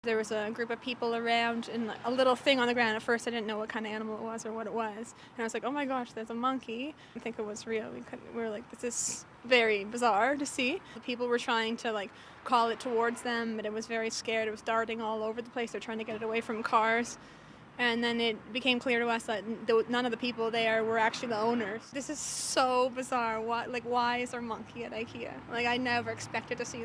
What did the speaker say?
There was a group of people around and like, a little thing on the ground. At first I didn't know what kind of animal it was or what it was. And I was like, oh my gosh, there's a monkey. I didn't think it was real. We were like, this is very bizarre to see. The people were trying to like call it towards them, but it was very scared. It was darting all over the place. They're trying to get it away from cars. And then it became clear to us that none of the people there were actually the owners. This is so bizarre. Why is there a monkey at Ikea? Like, I never expected to see